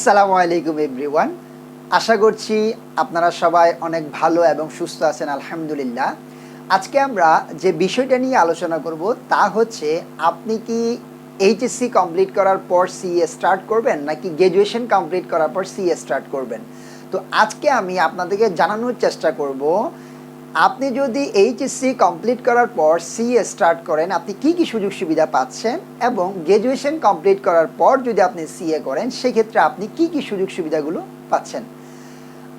আসসালামু আলাইকুম এভরিওয়ান। আশা করছি আপনারা সবাই অনেক ভালো এবং সুস্থ আছেন আলহামদুলিল্লাহ। আজকে আমরা যে বিষয়টা নিয়ে আলোচনা করব তা হচ্ছে আপনি কি এইচএসসি কমপ্লিট করার পর সিএ স্টার্ট করবেন নাকি গ্র্যাজুয়েশন কমপ্লিট করার পর সিএ স্টার্ট করবেন। তো আজকে আমি আপনাদেরকে জানানোর চেষ্টা করব আপনি যদি এইচএসসি কমপ্লিট করার পর সিএ স্টার্ট করেন আপনি কি কি সুযোগ সুবিধা পাচ্ছেন, এবং গ্র্যাজুয়েশন কমপ্লিট করার পর যদি আপনি সিএ করেন সেক্ষেত্রে আপনি কি কি সুযোগ সুবিধাগুলো পাচ্ছেন।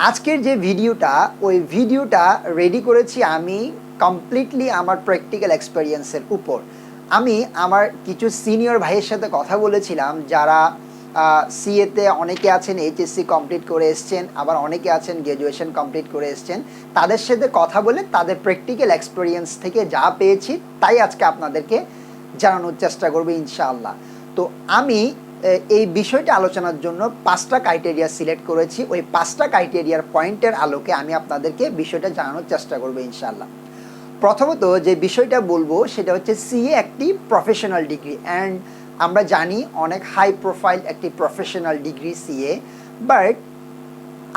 আজকের যে ভিডিওটা ওই ভিডিওটা রেডি করেছি আমি কমপ্লিটলি আমার প্র্যাকটিক্যাল এক্সপেরিয়েন্সের উপর। আমি আমার কিছু সিনিয়র ভাইয়ের সাথে কথা বলেছিলাম যারা সিএতে অনেকে আছেন এইচএসসি কমপ্লিট করে এসছেন, আবার অনেকে আছেন গ্র্যাজুয়েশন কমপ্লিট করে এসছেন। তাদের সাথে কথা বলে তাদের প্র্যাকটিক্যাল এক্সপেরিয়েন্স থেকে যা পেয়েছি তাই আজকে আপনাদেরকে জানানোর চেষ্টা করবো ইনশাআল্লাহ। তো আমি এই বিষয়টা আলোচনার জন্য 5টা ক্রাইটেরিয়া সিলেক্ট করেছি। ওই 5টা ক্রাইটেরিয়ার পয়েন্টের আলোকে আমি আপনাদেরকে বিষয়টা জানানোর চেষ্টা করবো ইনশাআল্লাহ। প্রথমত যে বিষয়টা বলবো সেটা হচ্ছে সিএ একটি প্রফেশনাল ডিগ্রি, অ্যান্ড আমরা জানি অনেক হাই প্রোফাইল একটি প্রফেশনাল ডিগ্রি সিএ। বাট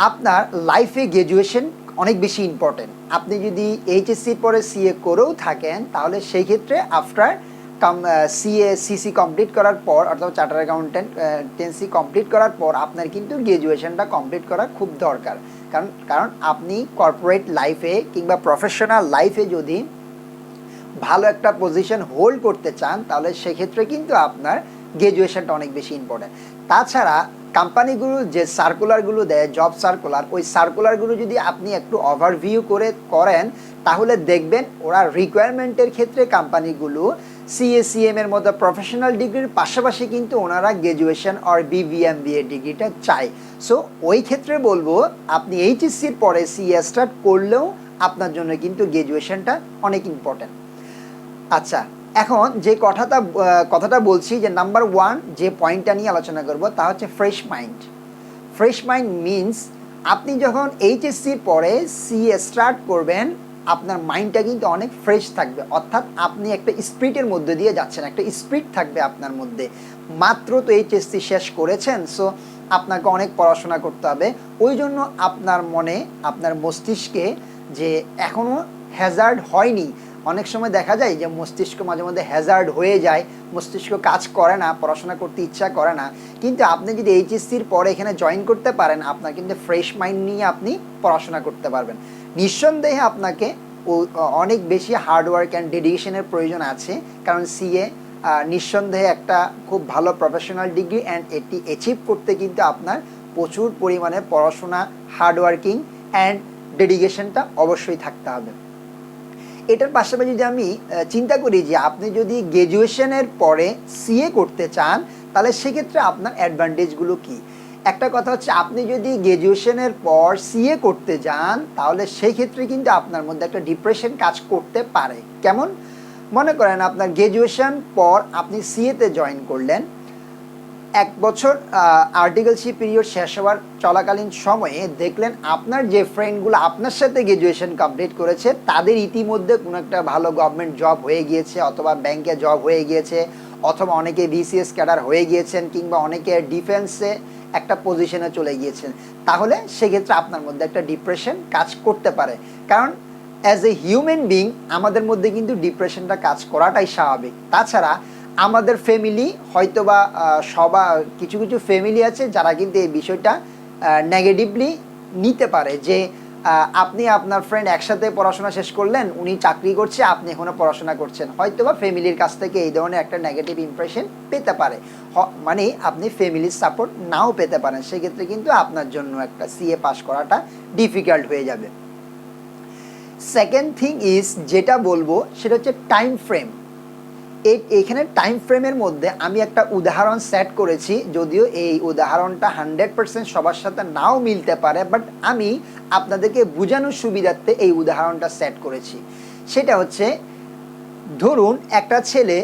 আপনার লাইফে গ্র্যাজুয়েশন অনেক বেশি ইম্পর্টেন্ট। আপনি যদি এইচএসসির পরে সিএ করেও থাকেন তাহলে সেই ক্ষেত্রে আফটার সিসি কমপ্লিট করার পর অর্থাৎ চার্টার অ্যাকাউন্টেন্সি কমপ্লিট করার পর আপনার কিন্তু গ্র্যাজুয়েশনটা কমপ্লিট করা খুব দরকার। কারণ আপনি কর্পোরেট লাইফে কিংবা প্রফেশনাল লাইফে যদি ভালো একটা পজিশন হোল্ড করতে চান তাহলে সেক্ষেত্রে কিন্তু আপনার গ্র্যাজুয়েশনটা অনেক বেশি ইম্পর্টেন্ট। তাছাড়া কোম্পানিগুলো যে সার্কুলারগুলো দেয় জব সার্কুলার, ওই সার্কুলারগুলো যদি আপনি একটু ওভারভিউ করেন তাহলে দেখবেন ওরা রিকোয়ারমেন্টের ক্ষেত্রে কোম্পানিগুলো সিএসিএম এর মতো প্রফেশনাল ডিগ্রির পাশাপাশি কিন্তু ওনারা গ্র্যাজুয়েশন আর বিবিএমবিএ ডিগ্রিটা চায়। সো ওই ক্ষেত্রে বলবো আপনি এইচএসসির পরে সিএ স্টার্ট করলেও আপনার জন্য কিন্তু গ্র্যাজুয়েশনটা অনেক ইম্পর্টেন্ট। আচ্ছা, এখন যে কথাটা বলছি যে নাম্বার 1 যে পয়েন্টটা নিয়ে আলোচনা করব তা হচ্ছে fresh mind. Fresh mind means আপনি যখন এইচএসসির পরে সিএ স্টার্ট করবেন আপনার মাইন্ডটা কিন্তু অনেক ফ্রেশ থাকবে, অর্থাৎ আপনি একটা স্পিরিটের মধ্যে দিয়ে যাচ্ছেন, একটা স্পিরিট থাকবে আপনার মধ্যে। মাত্র তো এইচএসসি শেষ করেছেন, সো আপনাকে অনেক পড়াশোনা করতে হবে। ওই জন্য আপনার মনে আপনার মস্তিষ্কে যে এখনও হ্যাজার্ড হয়নি। অনেক সময় দেখা যায় যে মস্তিষ্ক মাঝে মধ্যে হ্যাজার্ড হয়ে যায়, মস্তিষ্ক কাজ করে না, পড়াশোনা করতে ইচ্ছা করে না। কিন্তু আপনি যদি এইচএসসির পরে এখানে জয়েন করতে পারেন আপনার কিন্তু ফ্রেশ মাইন্ড নিয়ে আপনি পড়াশোনা করতে পারবেন। নিঃসন্দেহে আপনাকে অনেক বেশি হার্ডওয়ার্ক অ্যান্ড ডেডিকেশনের প্রয়োজন আছে, কারণ সিএ নিঃসন্দেহে একটা খুব ভালো প্রফেশনাল ডিগ্রি, অ্যান্ড এটি অ্যাচিভ করতে কিন্তু আপনার প্রচুর পরিমাণে পড়াশোনা, হার্ডওয়ার্কিং অ্যান্ড ডেডিকেশনটা অবশ্যই থাকতে হবে। এটার পাশাপাশি যদি আমি চিন্তা করি যে আপনি যদি গ্র্যাজুয়েশনের পরে সিএ করতে চান তাহলে সেক্ষেত্রে আপনার অ্যাডভান্টেজগুলো কি। একটা কথা হচ্ছে আপনি যদি গ্র্যাজুয়েশনের পর সিএ করতে যান তাহলে সেই ক্ষেত্রে কিন্তু আপনার মধ্যে একটা ডিপ্রেশন কাজ করতে পারে। কেমন? মনে করেন আপনার গ্র্যাজুয়েশন পর আপনি সিএতে জয়েন করলেন, 1 বছর আর্টিকেলশিপ পিরিয়ড শেষ হওয়ার চলাকালীন সময়ে দেখলেন আপনার যে ফ্রেন্ডগুলো আপনার সাথে গ্র্যাজুয়েশন কমপ্লিট করেছে তাদের ইতিমধ্যে কোনো একটা ভালো গভর্নমেন্ট জব হয়ে গিয়েছে, অথবা ব্যাংকে জব হয়ে গিয়েছে, অথবা অনেকে বিসিএস ক্যাডার হয়ে গিয়েছেন, কিংবা অনেকে ডিফেন্সে একটা পজিশনে চলে গিয়েছেন। তাহলে সেক্ষেত্রে আপনার মধ্যে একটা ডিপ্রেশন কাজ করতে পারে, কারণ অ্যাজ এ হিউম্যান বিং আমাদের মধ্যে কিন্তু ডিপ্রেশনটা কাজ করাটাই স্বাভাবিক। তাছাড়া আমাদের ফ্যামিলি হয়তোবা কিছু কিছু ফ্যামিলি আছে যারা কিন্তু এই বিষয়টা নেগেটিভলি নিতে পারে, যে আপনি আপনার ফ্রেন্ড একসাথে পড়াশোনা শেষ করলেন, উনি চাকরি করছে, আপনি এখনও পড়াশোনা করছেন, হয়তোবা ফ্যামিলির কাছ থেকে এই ধরনের একটা নেগেটিভ ইমপ্রেশন পেতে পারে, মানে আপনি ফ্যামিলির সাপোর্ট নাও পেতে পারেন। সেক্ষেত্রে কিন্তু আপনার জন্য একটা সিএ পাস করাটা ডিফিকাল্ট হয়ে যাবে। সেকেন্ড থিং ইজ যেটা বলবো সেটা হচ্ছে টাইম ফ্রেম। এখানে টাইম ফ্রেমের মধ্যে আমি একটা উদাহরণ সেট করেছি, যদিও এই উদাহরণটা 100% সবার সাথে নাও মিলতে পারে, বাট আমি আপনাদেরকে বোঝানোর সুবিধার্থে এই উদাহরণটা সেট করেছি। সেটা হচ্ছে ধরুন একটা ছেলে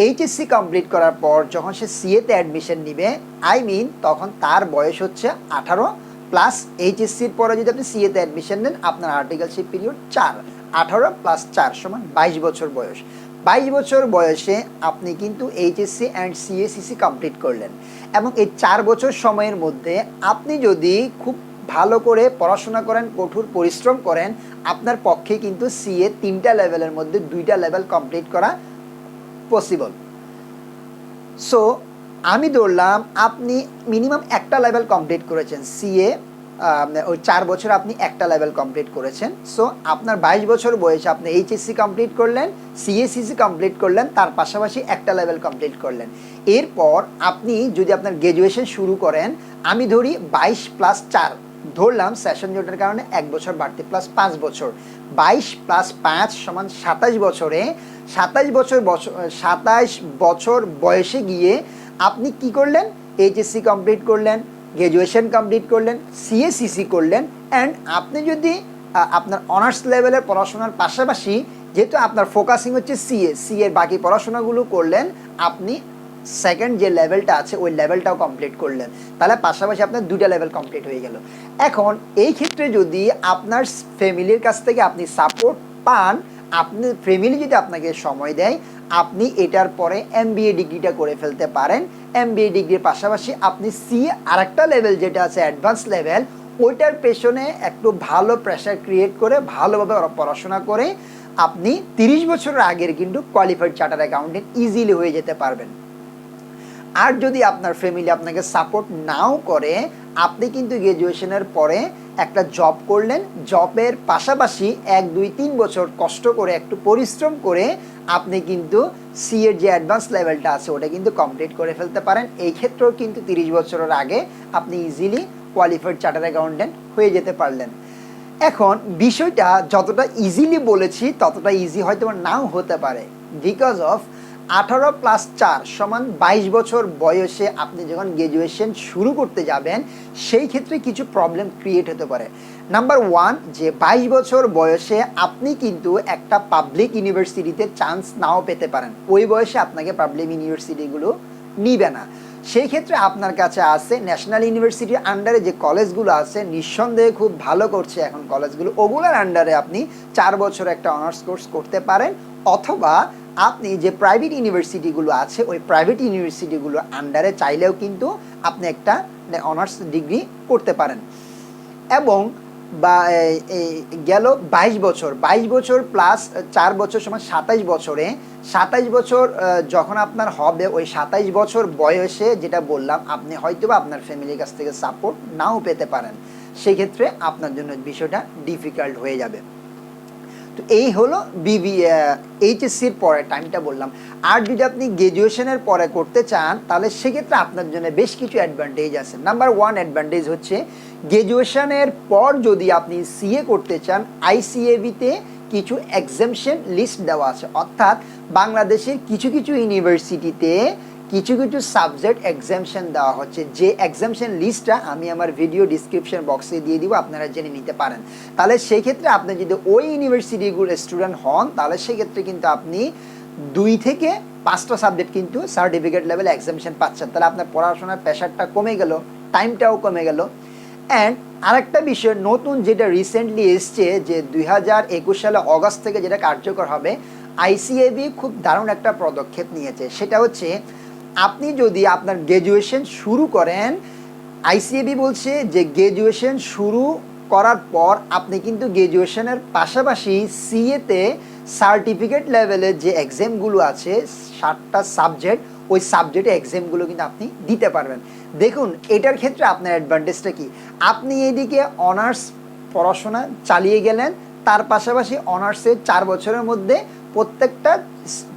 এইচএসসি কমপ্লিট করার পর যখন সে সিএতে অ্যাডমিশন নিবে, তখন তার বয়স হচ্ছে 18 প্লাস এইচএসসির পরে যদি আপনি সিএতে অ্যাডমিশন নেন আপনার আর্টিকেলশিপ পিরিয়ড 4, 18 + 4 = 22 বছর বয়স। 22 বছর বয়সে আপনি কিন্তু এইচএসসি অ্যান্ড সিএসসিসি কমপ্লিট করলেন এবং এই 4 বছর সময়ের মধ্যে আপনি যদি খুব ভালো করে পড়াশোনা করেন, কঠোর পরিশ্রম করেন, আপনার পক্ষে কিন্তু সিএ 3টা লেভেলের মধ্যে 2টা লেভেল কমপ্লিট করা পসিবল। সো আমি ধরলাম আপনি মিনিমাম একটা লেভেল কমপ্লিট করেছেন সিএ, ওই 4 বছর আপনি একটা লেভেল কমপ্লিট করেছেন। সো আপনার 22 বছর বয়সে আপনি এইচএসসি কমপ্লিট করলেন, সিএসসিসি কমপ্লিট করলেন, তার পাশাপাশি একটা লেভেল কমপ্লিট করলেন। এরপর আপনি যদি আপনার গ্র্যাজুয়েশন শুরু করেন, আমি ধরি 22 প্লাস 4 ধরলাম, সেশন জটের কারণে 1 বছর বাড়তি, প্লাস 5 বছর, 22 প্লাস 5 সমান 27 বছরে 27 বছর বয়সে গিয়ে আপনি কি করলেন? এইচএসসি কমপ্লিট করলেন, গ্র্যাজুয়েশন কমপ্লিট করলেন, সিএসসিসি করলেন, অ্যান্ড আপনি যদি আপনার অনার্স লেভেলের পড়াশোনার পাশাপাশি, যেহেতু আপনার ফোকাসিং হচ্ছে সিএর বাকি পড়াশোনাগুলো করলেন, আপনি সেকেন্ড যে লেভেলটা আছে ওই লেভেলটাও কমপ্লিট করলেন, তাহলে পাশাপাশি আপনার 2টা লেভেল কমপ্লিট হয়ে গেল। এখন এই ক্ষেত্রে যদি আপনার ফ্যামিলির কাছ থেকে আপনি সাপোর্ট পান, আপনি ফ্যামিলি যদি আপনাকে সময় দেয়, আপনি এটার পরে এমবিএ ডিগ্রিটা করে ফেলতে পারেন। এমবিএ ডিগ্রির পাশাপাশি আপনি আরেকটা লেভেল যেটা আছে অ্যাডভান্স লেভেল, ওইটার পেছনে একটু ভালো প্রেশার ক্রিয়েট করে ভালোভাবে পড়াশোনা করে আপনি 30 বছরের আগের কিন্তু কোয়ালিফাইড চার্টার্ড অ্যাকাউন্টেন্ট ইজিলি হয়ে যেতে পারবেন। আর যদি আপনার ফ্যামিলি আপনাকে সাপোর্ট নাও করে, আপনি কিন্তু গ্র্যাজুয়েশনের পরে একটা জব করলেন, জবের পাশাপাশি 1, 2, 3 বছর কষ্ট করে একটু পরিশ্রম করে আপনি কিন্তু সিএর যে অ্যাডভান্স লেভেলটা আছে ওটা কিন্তু কমপ্লিট করে ফেলতে পারেন। এই ক্ষেত্রেও কিন্তু 30 বছরের আগে আপনি ইজিলি কোয়ালিফাইড চার্টার্ড অ্যাকাউন্টেন্ট হয়ে যেতে পারলেন। এখন বিষয়টা যতটা ইজিলি বলেছি ততটা ইজি হয়তো নাও হতে পারে, বিকজ অফ 18 প্লাস 4 সমান 22 বছর বয়সে আপনি যখন গ্র্যাজুয়েশন শুরু করতে যাবেন, সেই ক্ষেত্রে কিছু প্রবলেম ক্রিয়েট হতে পারে। নাম্বার 1, যে 22 বছর বয়সে আপনি কিন্তু একটা পাবলিক ইউনিভার্সিটিতে চান্স নাও পেতে পারেন, ওই বয়সে আপনাকে পাবলিক ইউনিভার্সিটিগুলো নিবে না। সেই ক্ষেত্রে আপনার কাছে আছে ন্যাশনাল ইউনিভার্সিটির আন্ডারে যে কলেজগুলো আছে, নিঃসন্দেহে খুব ভালো করছে এখন কলেজগুলো, ওগুলোর আন্ডারে আপনি 4 বছর একটা অনার্স কোর্স করতে পারেন, অথবা আপনি যে প্রাইভেট ইউনিভার্সিটিগুলো আছে ওই প্রাইভেট ইউনিভার্সিটিগুলোর আন্ডারে চাইলেও কিন্তু আপনি একটা অনার্স ডিগ্রি করতে পারেন। এবং গেল 22 বছর প্লাস 4 বছর সমান 27 বছরে, 27 বছর যখন আপনার হবে, ওই 27 বছর বয়সে যেটা বললাম, আপনি হয়তো বা আপনার ফ্যামিলির কাছ থেকে সাপোর্ট নাও পেতে পারেন, সেক্ষেত্রে আপনার জন্য বিষয়টা ডিফিকাল্ট হয়ে যাবে। তো এই হলো এইচএসসির পরে টাইমটা বললাম। আর যদি আপনি গ্র্যাজুয়েশনের পরে করতে চান, তাহলে সেক্ষেত্রে আপনার জন্য বেশ কিছু অ্যাডভান্টেজ আছে। নাম্বার 1 অ্যাডভান্টেজ হচ্ছে, গ্র্যাজুয়েশনের পর যদি আপনি সিএ করতে চান, আইসিএবিতে কিছু এক্সামশন লিস্ট দেওয়া আছে, অর্থাৎ বাংলাদেশের কিছু কিছু ইউনিভার্সিটিতে কিছু কিছু সাবজেক্ট এক্সামশন দেওয়া হচ্ছে, যে এক্সামশন লিস্টটা আমি আমার ভিডিও ডিসক্রিপশন বক্সে দিয়ে দিব, আপনারা জেনে নিতে পারেন। তাহলে সেই ক্ষেত্রে আপনি যদি ওই ইউনিভার্সিটিগুলোর স্টুডেন্ট হন, তাহলে সেক্ষেত্রে কিন্তু আপনি 2 থেকে 5টা সাবজেক্ট কিন্তু সার্টিফিকেট লেভেল এক্সামশন পাচ্ছেন। তাহলে আপনার পড়াশোনার প্রেশারটা কমে গেল, টাইমটাও কমে গেল। অ্যান্ড আরেকটা বিষয় নতুন যেটা রিসেন্টলি এসছে, যে 2021 সালে অগাস্ট থেকে যেটা কার্যকর হবে, আইসিএবি খুব দারুণ একটা পদক্ষেপ নিয়েছে। সেটা হচ্ছে, আপনি যদি আপনার গ্র্যাজুয়েশন শুরু করেন, আইসিএবি বলছে যে গ্র্যাজুয়েশন শুরু করার পর আপনি কিন্তু গ্র্যাজুয়েশনের পাশাপাশি সিএতে সার্টিফিকেট লেভেলের যে এক্সামগুলো আছে 7টা সাবজেক্ট, ওই সাবজেক্টে এক্সামগুলো কিন্তু আপনি দিতে পারবেন। দেখুন এটার ক্ষেত্রে আপনার অ্যাডভান্টেজটা কি, আপনি এদিকে অনার্স পড়াশোনা চালিয়ে গেলেন, তার পাশাপাশি অনার্সের 4 বছরের মধ্যে প্রত্যেকটা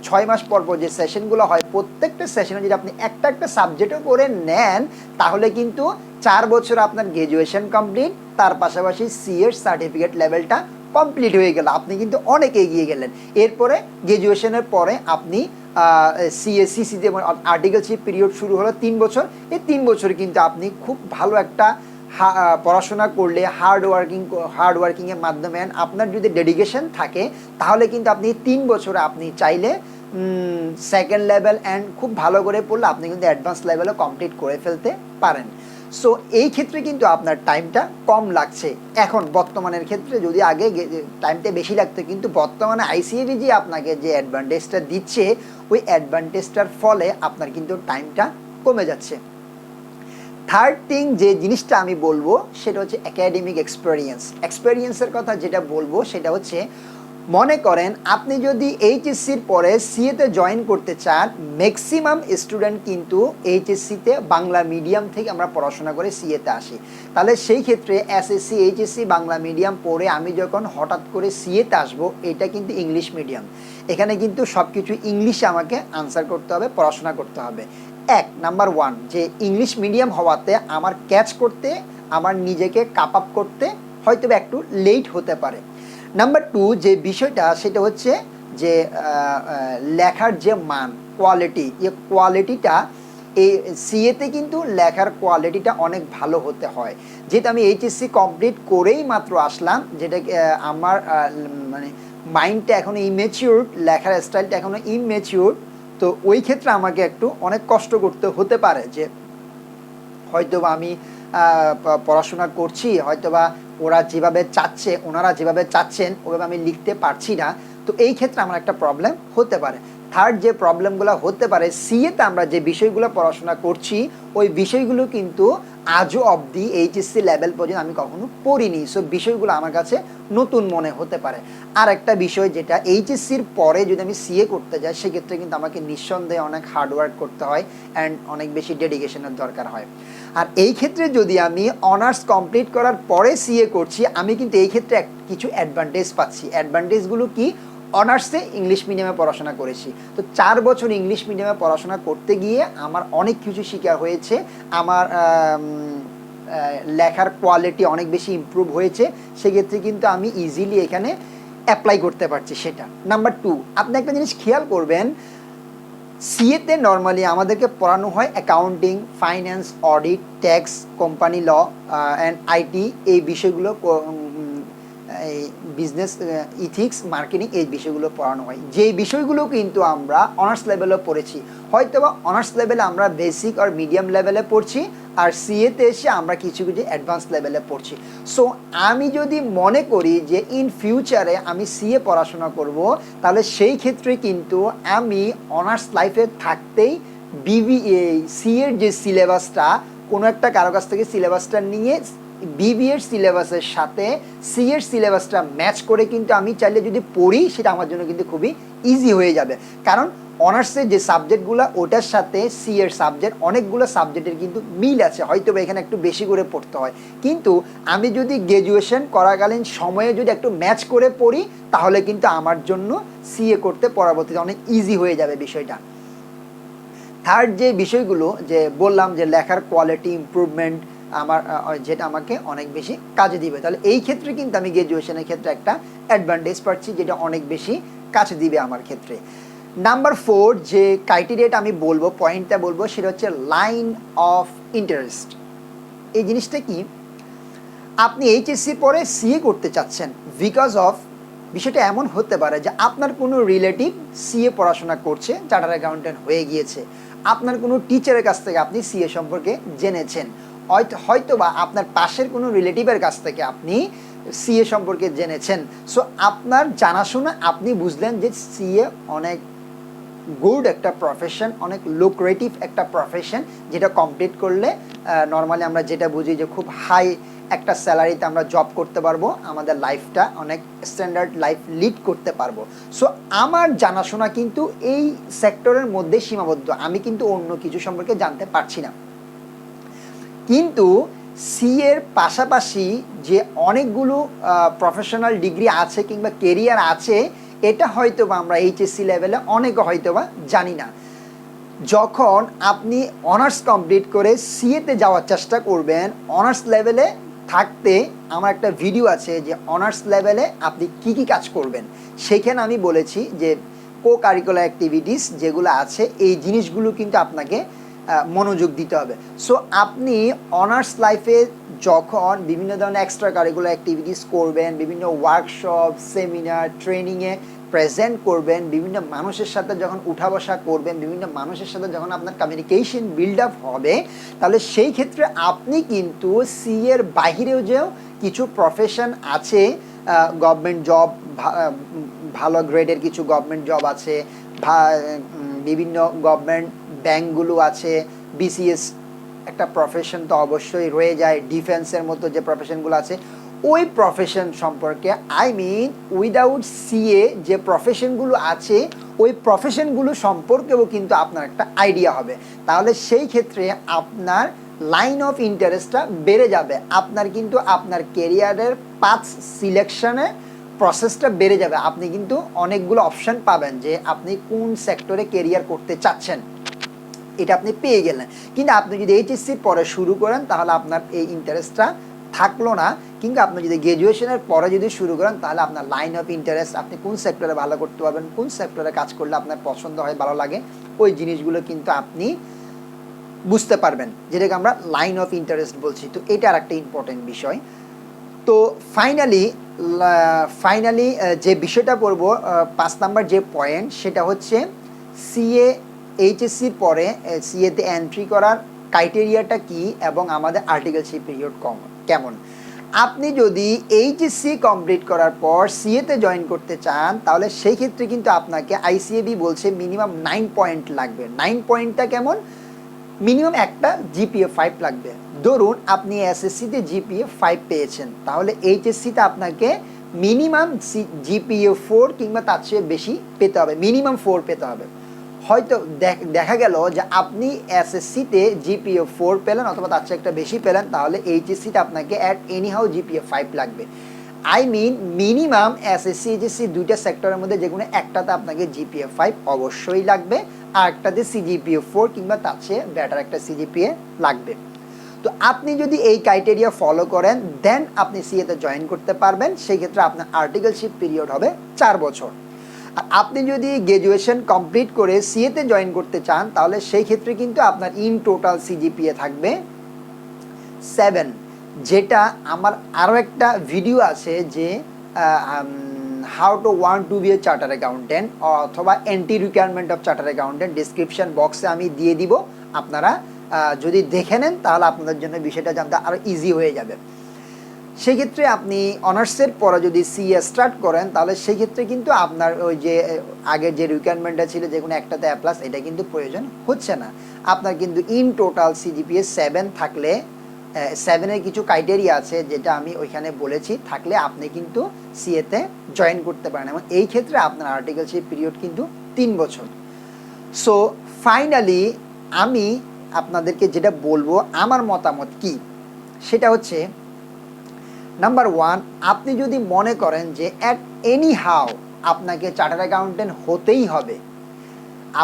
6 মাস পর পর যে সেশনগুলো হয়, প্রত্যেকটা সেশনে যদি আপনি একটা একটা সাবজেক্টও করে নেন, তাহলে কিন্তু 4 বছর আপনার গ্র্যাজুয়েশন কমপ্লিট, তার পাশাপাশি সিএর সার্টিফিকেট লেভেলটা কমপ্লিট হয়ে গেল, আপনি কিন্তু অনেক এগিয়ে গেলেন। এরপরে গ্র্যাজুয়েশনের পরে আপনি সিএসসিসি যে আর্টিকেলশিপ পিরিয়ড শুরু হলো 3 বছর, এই 3 বছর কিন্তু আপনি খুব ভালো একটা পড়াশোনা করলে, হার্ড ওয়ার্কিংয়ের মাধ্যমে আপনার যদি ডেডিকেশন থাকে, তাহলে কিন্তু আপনি 3 বছরে আপনি চাইলে সেকেন্ড লেভেল অ্যান্ড খুব ভালো করে পড়লে আপনি কিন্তু অ্যাডভান্স লেভেলও কমপ্লিট করে ফেলতে পারেন। সো এই ক্ষেত্রে কিন্তু আপনার টাইমটা কম লাগছে এখন বর্তমানের ক্ষেত্রে। যদি আগে টাইমটা বেশি লাগতো, কিন্তু বর্তমানে আইসিএবি যে আপনাকে যে অ্যাডভান্টেজটা দিচ্ছে, ওই অ্যাডভান্টেজটার ফলে আপনার কিন্তু টাইমটা কমে যাচ্ছে। থার্ড থিং যে জিনিসটা আমি বলবো সেটা হচ্ছে একাডেমিক এক্সপেরিয়েন্সের কথা যেটা বলবো সেটা হচ্ছে, মনে করেন আপনি যদি এইচএসসির পরে সিএতে জয়েন করতে চান, ম্যাক্সিমাম স্টুডেন্ট কিন্তু এইচএসসিতে বাংলা মিডিয়াম থেকে আমরা পড়াশোনা করে সিএতে আসি। তাহলে সেই ক্ষেত্রে এসএসসি এইচএসসি বাংলা মিডিয়াম পড়ে আমি যখন হঠাৎ করে সিএতে আসবো, এটা কিন্তু ইংলিশ মিডিয়াম, এখানে কিন্তু সব কিছু ইংলিশে আমাকে আনসার করতে হবে, পড়াশোনা করতে হবে। নাম্বার ওয়ান, যে ইংলিশ মিডিয়াম হওয়াতে আমার ক্যাচ করতে, আমার নিজেকে কাপ আপ করতে হয়তো একটু লেট হতে পারে। নাম্বার টু যে বিষয়টা সেটা হচ্ছে যে লেখার যে মান, কোয়ালিটি, এই কোয়ালিটিটা এই সিএতে কিন্তু লেখার কোয়ালিটিটা অনেক ভালো হতে হয়। যেহেতু আমি এইচএসসি কমপ্লিট করেই মাত্র আসলাম, যেটা আমার মানে মাইন্ডটা এখনও ইমেচিউর, লেখার স্টাইলটা এখনও ইমেচিউর, তো ওই ক্ষেত্রে আমাকে একটু অনেক কষ্ট করতে হতে পারে। যে হয়তোবা আমি পড়াশোনা করছি, হয়তোবা ওনারা যেভাবে চাচ্ছেন ওভাবে আমি লিখতে পারছি না, তো এই ক্ষেত্রে আমার একটা প্রবলেম হতে পারে। থার্ড যে প্রবলেমগুলো হতে পারে, সিএতে আমরা যে বিষয়গুলো পড়াশোনা করছি ওই বিষয়গুলো কিন্তু আজও অবধি এইচএসসি লেভেল পর্যন্ত আমি কখনো পড়িনি, সো বিষয়গুলো আমার কাছে নতুন মনে হতে পারে। আর একটা বিষয় যেটা, এইচএসসির পরে যদি আমি সিএ করতে যাই, সেক্ষেত্রে কিন্তু আমাকে নিঃসন্দেহে অনেক হার্ডওয়ার্ক করতে হয় অ্যান্ড অনেক বেশি ডেডিকেশনের দরকার হয়। আর এই ক্ষেত্রে যদি আমি অনার্স কমপ্লিট করার পরে সিএ করছি, আমি কিন্তু এই ক্ষেত্রে কিছু অ্যাডভান্টেজ পাচ্ছি। অ্যাডভান্টেজগুলো কি? অনার্সে ইংলিশ মিডিয়ামে পড়াশোনা করেছি, তো 4 বছর ইংলিশ মিডিয়ামে পড়াশোনা করতে গিয়ে আমার অনেক কিছু শিকার হয়েছে। আমার লেখার কোয়ালিটি অনেক বেশি ইমপ্রুভ হয়েছে, সেক্ষেত্রে কিন্তু আমি ইজিলি এখানে অ্যাপ্লাই করতে পারছি সেটা। নাম্বার টু, আপনি একটা জিনিস খেয়াল করবেন, সিএতে নর্মালি আমাদেরকে পড়ানো হয় accounting, finance, audit, tax, company law and IT, এই বিষয়গুলো, এই বিজনেস ইথিক্স, মার্কেটিং, এই বিষয়গুলো পড়ানো হয়। যেই বিষয়গুলো কিন্তু আমরা অনার্স লেভেলে পড়েছি, হয়তো বা অনার্স লেভেলে আমরা বেসিক আর মিডিয়াম লেভেলে পড়ছি, আর সিএতে এসে আমরা কিছু কিছু অ্যাডভান্স লেভেলে পড়ছি। সো আমি যদি মনে করি যে ইন ফিউচারে আমি সিএ পড়াশোনা করব, তাহলে সেই ক্ষেত্রে কিন্তু আমি অনার্স লাইফে থাকতেই বিবিএ সিএর যে সিলেবাসটা, কোনো একটা কারো কাছ থেকে সিলেবাসটা নিয়ে বিবিএর সিলেবাসের সাথে সিএর সিলেবাসটা ম্যাচ করে কিন্তু আমি চাইলে যদি পড়ি, সেটা আমার জন্য কিন্তু খুবই ইজি হয়ে যাবে। কারণ অনার্সের যে সাবজেক্টগুলো, ওটার সাথে সিএর সাবজেক্ট, অনেকগুলো সাবজেক্টের কিন্তু মিল আছে, হয়তো এখানে একটু বেশি করে পড়তে হয়, কিন্তু আমি যদি গ্র্যাজুয়েশন করাকালীন সময়ে যদি একটু ম্যাচ করে পড়ি, তাহলে কিন্তু আমার জন্য সিএ করতে পরবর্তীতে অনেক ইজি হয়ে যাবে বিষয়টা। থার্ড যে বিষয়গুলো যে বললাম, যে লেখার কোয়ালিটি ইমপ্রুভমেন্ট, আমার যেটা আমাকে অনেক বেশি কাজে দিবে, তাহলে এই ক্ষেত্রে কিন্তু আমি গ্র্যাজুয়েশনের ক্ষেত্রে একটা অ্যাডভান্টেজ পাচ্ছি, যেটা অনেক বেশি কাজে দিবে আমার ক্ষেত্রে। নাম্বার ফোর যে ক্রাইটেরিয়াটা আমি বলবো, পয়েন্টটা বলবো, সেটা হচ্ছে লাইন অফ ইন্টারেস্ট। এই জিনিসটা কি? আপনি এইচএসসি পরে সিএ করতে চাচ্ছেন, বিকজ অফ বিষয়টা এমন হতে পারে যে আপনার কোনো রিলেটিভ সিএ পড়াশোনা করছে, চার্টার্ড অ্যাকাউন্টেন্ট হয়ে গিয়েছে, আপনার কোনো টিচারের কাছ থেকে আপনি সিএ সম্পর্কে জেনেছেন, হয়তো বা আপনার পাশের কোনো রিলেটিভের কাছ থেকে আপনি সিএ সম্পর্কে জেনেছেন। সো আপনার জানাশোনা, আপনি বুঝলেন যে সিএ অনেক গুড একটা প্রফেশন, অনেক লুক্রেটিভ একটা প্রফেশন, যেটা কমপ্লিট করলে নর্মালি আমরা যেটা বুঝি যে খুব হাই একটা স্যালারিতে আমরা জব করতে পারবো, আমাদের লাইফটা অনেক স্ট্যান্ডার্ড লাইফ লিড করতে পারবো। সো আমার জানাশোনা কিন্তু এই সেক্টরের মধ্যে সীমাবদ্ধ, আমি কিন্তু অন্য কিছু সম্পর্কে জানতে পারছি না। কিন্তু সিএর পাশাপাশি যে অনেকগুলো প্রফেশনাল ডিগ্রি আছে কিংবা কেরিয়ার আছে, এটা হয়তো বা আমরা এইচএসসি লেভেলে অনেকে হয়তো বা জানি না। যখন আপনি অনার্স কমপ্লিট করে সিএতে যাওয়ার চেষ্টা করবেন, অনার্স লেভেলে থাকতে আমার একটা ভিডিও আছে যে অনার্স লেভেলে আপনি কি কি কাজ করবেন, সেখানে আমি বলেছি যে কো কারিকুলার অ্যাক্টিভিটিস যেগুলো আছে, এই জিনিসগুলো কিন্তু আপনাকে মনোযোগ দিতে হবে। সো আপনি অনার্স লাইফে যখন বিভিন্ন ধরনের এক্সট্রা কারিকুলার অ্যাক্টিভিটিস করবেন, বিভিন্ন ওয়ার্কশপ, সেমিনার, ট্রেনিংয়ে প্রেজেন্ট করবেন, বিভিন্ন মানুষের সাথে যখন উঠা বসা করবেন, বিভিন্ন মানুষের সাথে যখন আপনার কমিউনিকেশন বিল্ড আপ হবে, তাহলে সেই ক্ষেত্রে আপনি কিন্তু সিএর বাহিরেও যেও কিছু প্রফেশন আছে, গভর্নমেন্ট জব, ভালো গ্রেডের কিছু গভর্নমেন্ট জব আছে, বিভিন্ন গভর্নমেন্ট ব্যাংকগুলো আছে, বিসিএস একটা প্রফেশন তো অবশ্যই রয়ে যায়, ডিফেন্সের মতো যে প্রফেশনগুলো আছে ওই প্রফেশন সম্পর্কে, আই মিন উইদাউট সিএ যে প্রফেশনগুলো আছে ওই প্রফেশনগুলো সম্পর্কেও কিন্তু আপনার একটা আইডিয়া হবে। তাহলে সেই ক্ষেত্রে আপনার লাইন অফ ইন্টারেস্টটা বেড়ে যাবে, আপনার কিন্তু আপনার কেরিয়ারের পাথ সিলেকশনে প্রসেসটা বেড়ে যাবে। আপনি কিন্তু অনেকগুলো অপশন পাবেন যে আপনি কোন সেক্টরে কেরিয়ার করতে চাচ্ছেন, এটা আপনি পেয়ে গেলেন। কিন্তু আপনি যদি এইচএসসির পরে শুরু করেন তাহলে আপনার এই ইন্টারেস্টটা থাকলো না, কিংবা আপনি যদি গ্র্যাজুয়েশনের পরে যদি শুরু করেন তাহলে আপনার লাইন অফ ইন্টারেস্ট, আপনি কোন সেক্টরে ভালো করতে পারবেন, কোন সেক্টরে কাজ করলে আপনার পছন্দ হয়, ভালো লাগে, ওই জিনিসগুলো কিন্তু আপনি বুঝতে পারবেন, যেটাকে আমরা লাইন অফ ইন্টারেস্ট বলছি। তো এটা আর একটা ইম্পর্টেন্ট বিষয়। তো ফাইনালি যে বিষয়টা পড়বো 5 নাম্বার যে পয়েন্ট, সেটা হচ্ছে সিএ এইচএসসির পরে সিএতে এন্ট্রি করার ক্রাইটেরিয়াটা কি এবং আমাদের আর্টিকেলশিপ পিরিয়ড কেমন। আপনি যদি এইচএসসি কমপ্লিট করার পর সিএতে জয়েন করতে চান তাহলে সেই ক্ষেত্রে কিন্তু আপনাকে আইসিএবি বলছে মিনিমাম 9 পয়েন্ট লাগবে। 9 পয়েন্টটা কেমন? মিনিমাম একটা জিপিএ 5 লাগবে। ধরুন আপনি এসএসসিতে জিপিএ 5 পেয়েছেন, তাহলে এইচএসসিতে আপনাকে মিনিমাম জিপিএ 4 কিংবা তার চেয়ে বেশি পেতে হবে, মিনিমাম 4 পেতে হবে। হয়তো দেখা গেল যে আপনি এসএসসিতে জিপিএ 4 পেলেন অথবা তার চেয়ে একটা বেশি পেলেন, তাহলে এইচএসসিতে আপনাকে অ্যাট এনিহাউ জিপিএ 5 লাগবে। I mean minimum SSC HSC দুইটা সেক্টরের মধ্যে যে কোনো একটাতে আপনাকে জিপিএ 5 অবশ্যই লাগবে, আর একটাতে সিজিপিএ 4 কিংবা তার চেয়ে বেটার একটা সিজিপিএ লাগবে। তো আপনি যদি এই ক্রাইটেরিয়া ফলো করেন দেন আপনি সিএতে জয়েন করতে পারবেন। সেই ক্ষেত্রে আপনার আর্টিকেলশিপ পিরিয়ড হবে 4 বছর। আর আপনি যদি গ্র্যাজুয়েশন কমপ্লিট করে সিএতে জয়েন করতে চান তাহলে সেই ক্ষেত্রে কিন্তু আপনার ইন টোটাল সিজিপিএ থাকবে 7, যেটা আমার আরও একটা ভিডিও আছে যে how to want to be a chartered accountant অথবা entry requirement of chartered accountant, description বক্সে আমি দিয়ে দিব। আপনারা যদি দেখে নেন তাহলে আপনাদের জন্য বিষয়টা জানতে আরও ইজি হয়ে যাবে। সেক্ষেত্রে আপনি অনার্সের পরে যদি সিএ স্টার্ট করেন তাহলে সেক্ষেত্রে কিন্তু আপনার ওই যে আগের যে রিকোয়ারমেন্টটা ছিল যে কোনো একটাতে এ প্লাস, এটা কিন্তু প্রয়োজন হচ্ছে না। আপনার কিন্তু ইন টোটাল সিজিপিএ 7 থাকলে, 7-এর কিছু ক্রাইটেরিয়া আছে যেটা আমি ওইখানে বলেছি, থাকলে আপনি কিন্তু সিএতে জয়েন করতে পারেন এবং এই ক্ষেত্রে আপনার আর্টিকেলশিপ পিরিয়ড কিন্তু 3 বছর। সো ফাইনালি আমি আপনাদেরকে যেটা বলবো আমার মতামত কি, সেটা হচ্ছে নাম্বার 1, আপনি যদি মনে করেন যে অ্যাট এনি হাউ আপনাকে চার্টার অ্যাকাউন্টেন্ট হতেই হবে,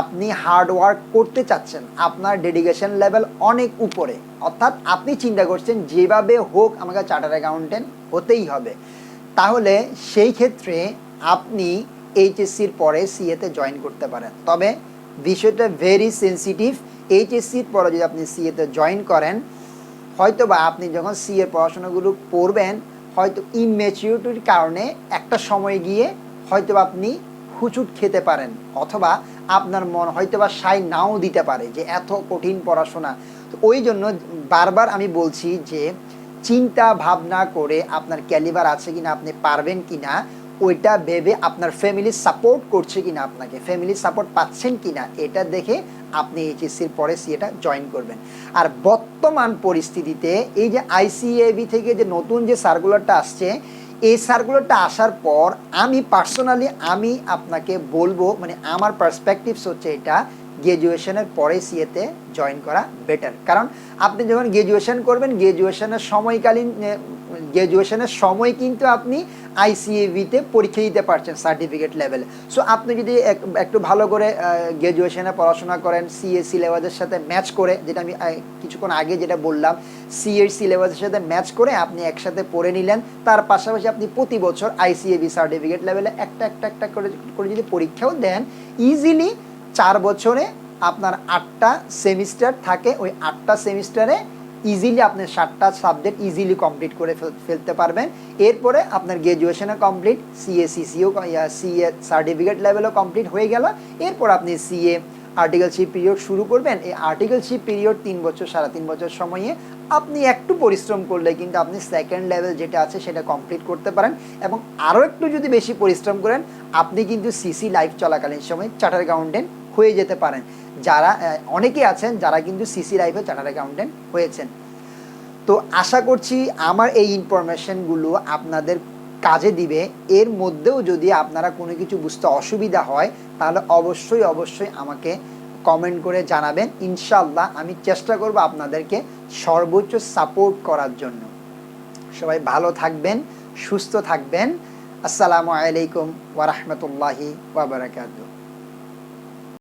আপনি হার্ড ওয়ার্ক করতে চাচ্ছেন, আপনার ডেডিকেশন লেভেল অনেক উপরে, অর্থাৎ আপনি চিন্তা করছেন যেভাবে হোক আমাকে চার্টার অ্যাকাউন্টেন্ট হতেই হবে, তাহলে সেই ক্ষেত্রে আপনি এইচএসসির পরে সিএতে জয়েন করতে পারেন। তবে বিষয়টা ভেরি সেন্সিটিভ। এইচএসসির পরে যদি আপনি সিএতে জয়েন করেন, হয়তো বা আপনি যখন সিএর পড়াশোনাগুলো পড়বেন হয়তো ইম্যাচিউরিটির কারণে একটা সময় গিয়ে হয়তো আপনি হুচুট খেতে পারেন, অথবা আপনার মন হয়তো বা সাই নাও দিতে পারে যে এত কঠিন পড়াশোনা। তো ওই জন্য বারবার আমি বলছি যে চিন্তা ভাবনা করে আপনার ক্যালিবার আছে কিনা, আপনি পারবেন কিনা, ওইটা ভেবে আপনার ফ্যামিলি সাপোর্ট করছে কিনা, আপনাকে ফ্যামিলি সাপোর্ট পাচ্ছেন কিনা, এটা দেখে আপনি এইচএসসির পরে সিএটা জয়েন করবেন। আর বর্তমান পরিস্থিতিতে এই যে আইসিএবি থেকে যে নতুন যে সার্কুলারটা আসছে, এই সার্কুলারটা আসার পর আমি পার্সোনালি আমি আপনাকে বলবো, মানে আমার পার্সপেক্টিভস হচ্ছে এটা, গ্র্যাজুয়েশনের পরে সিএতে জয়েন করা বেটার। কারণ আপনি যখন গ্র্যাজুয়েশন করবেন, গ্র্যাজুয়েশনের সময় কিন্তু আপনি আইসিএভিতে পরীক্ষা দিতে পারছেন সার্টিফিকেট লেভেলে। সো আপনি যদি একটু ভালো করে গ্র্যাজুয়েশনে পড়াশোনা করেন সিএ সিলেবাসের সাথে ম্যাচ করে, যেটা আমি কিছুক্ষণ আগে যেটা বললাম, সিএর সিলেবাসের সাথে ম্যাচ করে আপনি একসাথে পড়ে নিলেন, তার পাশাপাশি আপনি প্রতি বছর আইসিএভি সার্টিফিকেট লেভেলে একটা করে যদি পরীক্ষাও দেন, ইজিলি 4 বছরে আপনার 8টা সেমিস্টার থাকে, ওই 8টা সেমিস্টারে ইজিলি আপনি 7টা সাবজেক্ট ইজিলি কমপ্লিট করে ফেলতে পারবেন। এরপরে আপনার গ্র্যাজুয়েশনও কমপ্লিট, সিএসিসিও সিএ সার্টিফিকেট লেভেলও কমপ্লিট হয়ে গেল। এরপর আপনি সিএ আর্টিকেলশিপ পিরিয়ড শুরু করবেন। এই আর্টিকেলশিপ পিরিয়ড 3 বছর 3.5 বছর সময়ে আপনি একটু পরিশ্রম করলে কিন্তু আপনি সেকেন্ড লেভেল যেটা আছে সেটা কমপ্লিট করতে পারেন, এবং আরও একটু যদি বেশি পরিশ্রম করেন আপনি কিন্তু সিসি লাইফ চলাকালীন সময় চার্টার্ড অ্যাকাউন্টেন্ট হয়ে যেতে পারেন। যারা অনেকেই আছেন যারা কিন্তু সিসি লাইফে চার্টার্ড অ্যাকাউন্টেন্ট হয়েছেন। তো আশা করছি আমার এই ইনফরমেশনগুলো আপনাদের কাজে দিবে। এর মধ্যেও যদি আপনারা কোনো কিছু বুঝতে অসুবিধা হয় তাহলে অবশ্যই আমাকে কমেন্ট করে জানাবেন। ইনশাআল্লাহ আমি চেষ্টা করব আপনাদেরকে সর্বোচ্চ সাপোর্ট করার জন্য। সবাই ভালো থাকবেন, সুস্থ থাকবেন। আসসালামু আলাইকুম ওয়া রাহমাতুল্লাহি ওয়া বারাকাতুহু।